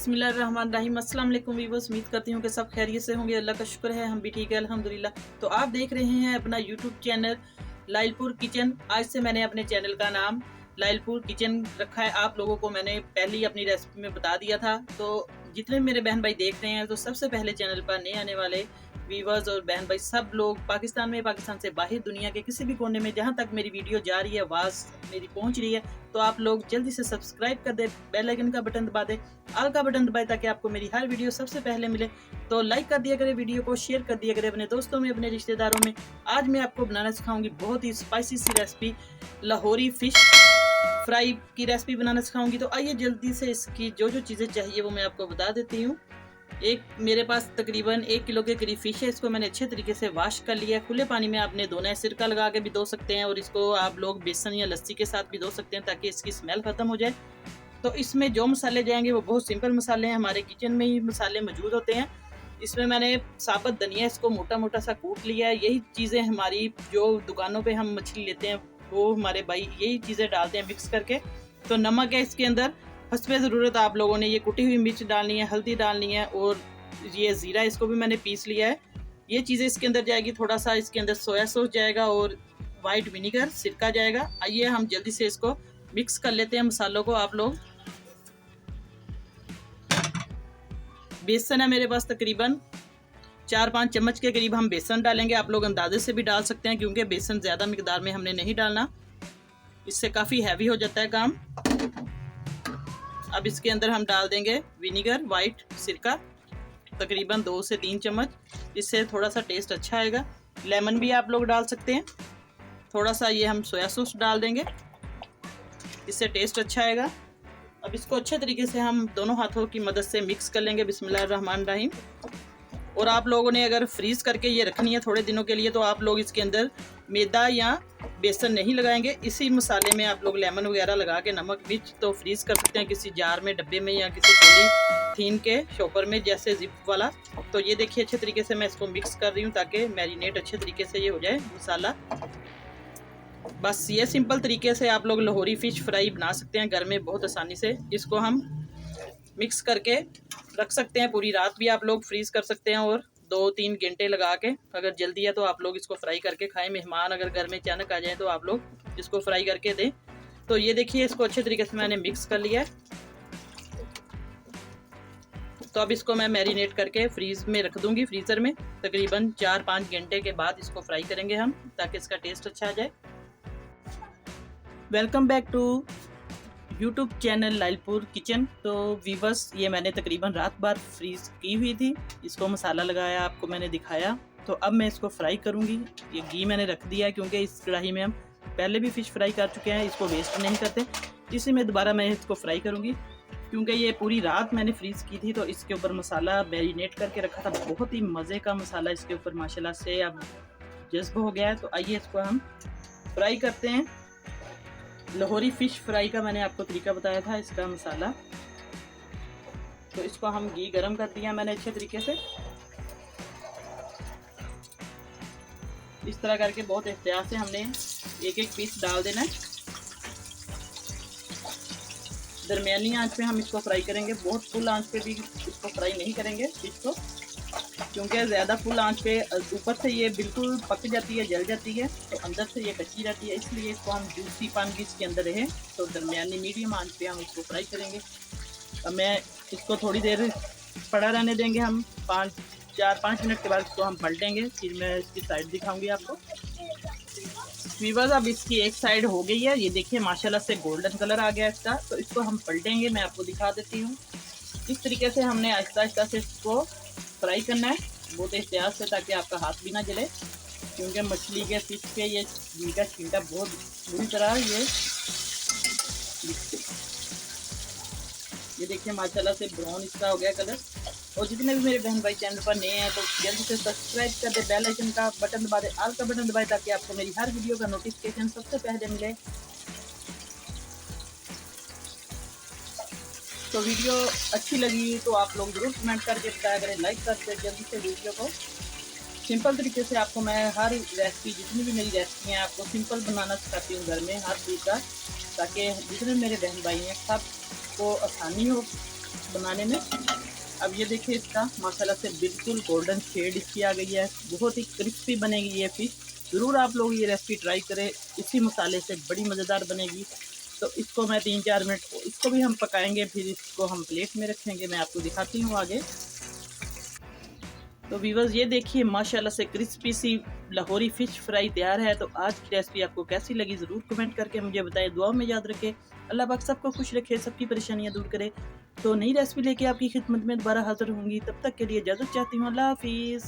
बिस्मिल्लाहिर्रहमानिर्रहीम। अस्सलाम वालेकुम वीवर्स, उम्मीद करती हूँ कि सब खैरियत से होंगे। अल्लाह का शुक्र है, हम भी ठीक है अल्हम्दुलिल्लाह। तो आप देख रहे हैं अपना यूट्यूब चैनल लाइलपुर किचन। आज से मैंने अपने चैनल का नाम लाइलपुर किचन रखा है। आप लोगों को मैंने पहले ही अपनी रेसिपी में बता दिया था। तो जितने मेरे बहन भाई देख रहे हैं, तो सबसे पहले चैनल पर नए आने वाले वीवर्स और बहन भाई सब लोग पाकिस्तान में, पाकिस्तान से बाहर, दुनिया के किसी भी कोने में जहाँ तक मेरी वीडियो जा रही है, आवाज़ मेरी पहुँच रही है, तो आप लोग जल्दी से सब्सक्राइब कर दे, बेल आइकन का बटन दबा दे, ऑल का बटन दबाए, ताकि आपको मेरी हर वीडियो सबसे पहले मिले। तो लाइक कर दिया करें वीडियो को, शेयर कर दिया करें अपने दोस्तों में, अपने रिश्तेदारों में। आज मैं आपको बनाना सिखाऊंगी बहुत ही स्पाइसी सी रेसिपी, लाहौरी फिश फ्राई की रेसिपी बनाना सिखाऊंगी। तो आइए जल्दी से इसकी जो जो चीज़ें चाहिए वो मैं आपको बता देती हूँ। एक मेरे पास तकरीबन 1 किलो के करीब फिश है। इसको मैंने अच्छे तरीके से वॉश कर लिया है। खुले पानी में आपने धोना है, सिरका लगा के भी धो सकते हैं, और इसको आप लोग बेसन या लस्सी के साथ भी धो सकते हैं ताकि इसकी स्मेल ख़त्म हो जाए। तो इसमें जो मसाले जाएंगे वो बहुत सिंपल मसाले हैं, हमारे किचन में ही मसाले मौजूद होते हैं। इसमें मैंने साबुत धनिया इसको मोटा मोटा सा कूट लिया है। यही चीज़ें हमारी जो दुकानों पे हम मछली लेते हैं वो हमारे भाई यही चीज़ें डालते हैं मिक्स करके। तो नमक है इसके अंदर, हस्बे ज़रूरत आप लोगों ने ये कुटी हुई मिर्च डालनी है, हल्दी डालनी है, और ये ज़ीरा इसको भी मैंने पीस लिया है। ये चीज़ें इसके अंदर जाएगी। थोड़ा सा इसके अंदर सोया सॉस जाएगा और वाइट विनीगर, सिरका जाएगा। आइए हम जल्दी से इसको मिक्स कर लेते हैं मसालों को। आप लोग, बेसन है मेरे पास तकरीबन 4-5 चम्मच के करीब हम बेसन डालेंगे। आप लोग अंदाजे से भी डाल सकते हैं, क्योंकि बेसन ज़्यादा मिकदार में हमने नहीं डालना, इससे काफ़ी हैवी हो जाता है काम। अब इसके अंदर हम डाल देंगे विनीगर, वाइट सिरका, तकरीबन 2 से 3 चम्मच, इससे थोड़ा सा टेस्ट अच्छा आएगा। लेमन भी आप लोग डाल सकते हैं। थोड़ा सा ये हम सोया सॉस डाल देंगे, इससे टेस्ट अच्छा आएगा। अब इसको अच्छे तरीके से हम दोनों हाथों की मदद से मिक्स कर लेंगे, बिस्मिल्लाहिर्रहमानिर्रहीम। और आप लोगों ने अगर फ्रीज़ करके ये रखनी है थोड़े दिनों के लिए, तो आप लोग इसके अंदर मैदा या बेसन नहीं लगाएंगे। इसी मसाले में आप लोग लेमन वगैरह लगा के, नमक मिर्च, तो फ्रीज़ कर सकते हैं किसी जार में, डब्बे में, या किसी पॉलीथीन के शॉपर में, जैसे जिप वाला। तो ये देखिए अच्छे तरीके से मैं इसको मिक्स कर रही हूँ ताकि मैरिनेट अच्छे तरीके से ये हो जाए मसाला। बस ये सिंपल तरीके से आप लोग लाहौरी फ़िश फ्राई बना सकते हैं घर में बहुत आसानी से। इसको हम मिक्स करके रख सकते हैं, पूरी रात भी आप लोग फ्रीज़ कर सकते हैं, और 2-3 घंटे लगा के, अगर जल्दी है तो आप लोग इसको फ्राई करके खाएं। मेहमान अगर घर में अचानक आ जाए तो आप लोग इसको फ्राई करके दें। तो ये देखिए इसको अच्छे तरीके से मैंने मिक्स कर लिया है। तो अब इसको मैं मैरिनेट करके फ्रीज में रख दूंगी, फ्रीज़र में। तकरीबन 4-5 घंटे के बाद इसको फ्राई करेंगे हम, ताकि इसका टेस्ट अच्छा आ जाए। Welcome back to YouTube channel Lyallpur kitchen. तो वीवर्स, ये मैंने तकरीबन रात भर फ्रीज़ की हुई थी। इसको मसाला लगाया, आपको मैंने दिखाया। तो अब मैं इसको फ्राई करूँगी। ये घी मैंने रख दिया है, क्योंकि इस कढ़ाई में हम पहले भी फ़िश फ्राई कर चुके हैं, इसको वेस्ट नहीं करते। इसी में दोबारा मैं इसको फ्राई करूँगी, क्योंकि ये पूरी रात मैंने फ्रीज़ की थी। तो इसके ऊपर मसाला मैरिनेट करके रखा था, बहुत ही मज़े का मसाला इसके ऊपर माशाल्लाह से अब जज्ब हो गया है। तो आइए इसको हम फ्राई करते हैं। लाहौरी फ़िश फ्राई का मैंने आपको तरीका बताया था, इसका मसाला। तो इसको हम घी गरम कर दिया मैंने अच्छे तरीके से। इस तरह करके बहुत एहतियात से हमने एक एक पीस डाल देना है। दरमियानी आंच पे हम इसको फ्राई करेंगे, बहुत फुल आंच पे भी इसको फ्राई नहीं करेंगे फिश को, क्योंकि ज़्यादा फुल आंच पे ऊपर से ये बिल्कुल पक जाती है, जल जाती है, तो अंदर से ये कच्ची रहती है। इसलिए इसको हम जूसी पान भी इसके अंदर रहे, तो दरमियानी मीडियम आंच पे हम इसको फ्राई करेंगे। अब मैं इसको थोड़ी देर पड़ा रहने देंगे हम, 4-5 मिनट के बाद इसको हम पलटेंगे, फिर मैं इसकी साइड दिखाऊंगी आपको। वीवर्स, अब इसकी एक साइड हो गई है, ये देखिए माशाल्लाह से गोल्डन कलर आ गया इसका। तो इसको हम पलटेंगे, मैं आपको दिखा देती हूँ। इस तरीके से हमने आहिस्ता आहिस्ता से इसको फ्राई करना है, बहुत एहतियात से, ताकि आपका हाथ भी ना जले, क्योंकि मछली के फिश पे ये घी का छींटा बहुत बुरी तरह ये देखिए माशाल्लाह से ब्राउन इसका हो गया कलर। और जितने भी मेरे बहन भाई चैनल पर नए हैं, तो जल्दी से सब्सक्राइब कर दे, बेल आइकन का बटन दबा दे, ऑल का बटन दबाए, ताकि आपको मेरी हर वीडियो का नोटिफिकेशन सबसे पहले मिले। तो वीडियो अच्छी लगी तो आप लोग ज़रूर कमेंट करके बताया करें, लाइक करते जल्दी से वीडियो को। सिंपल तरीके से आपको मैं हर रेसिपी, जितनी भी मेरी रेसिपी हैं, आपको सिंपल बनाना सिखाती हूँ घर में हर चीज़ का, ताकि जितने मेरे बहन भाई हैं सबको आसानी हो बनाने में। अब ये देखिए इसका माशाल्लाह से बिल्कुल गोल्डन शेड इसकी आ गई है, बहुत ही क्रिस्पी बनेगी ये फ़िश। ज़रूर आप लोग ये रेसिपी ट्राई करें, इसी मसाले से बड़ी मज़ेदार बनेगी। तो इसको मैं 3-4 मिनट इसको भी हम पकाएंगे, फिर इसको हम प्लेट में रखेंगे, मैं आपको दिखाती हूँ आगे। तो व्यूअर्स ये देखिए माशाल्लाह से क्रिस्पी सी लाहौरी फ़िश फ्राई तैयार है। तो आज की रेसिपी आपको कैसी लगी ज़रूर कमेंट करके मुझे बताएं, दुआ में याद रखें। अल्लाह पाक सबको खुश रखे, सबकी परेशानियां दूर करे। तो नई रेसिपी लेके आपकी खिदमत में दोबारा हाजिर होंगी, तब तक के लिए इजाज़त चाहती हूँ। अल्लाह हाफिज़।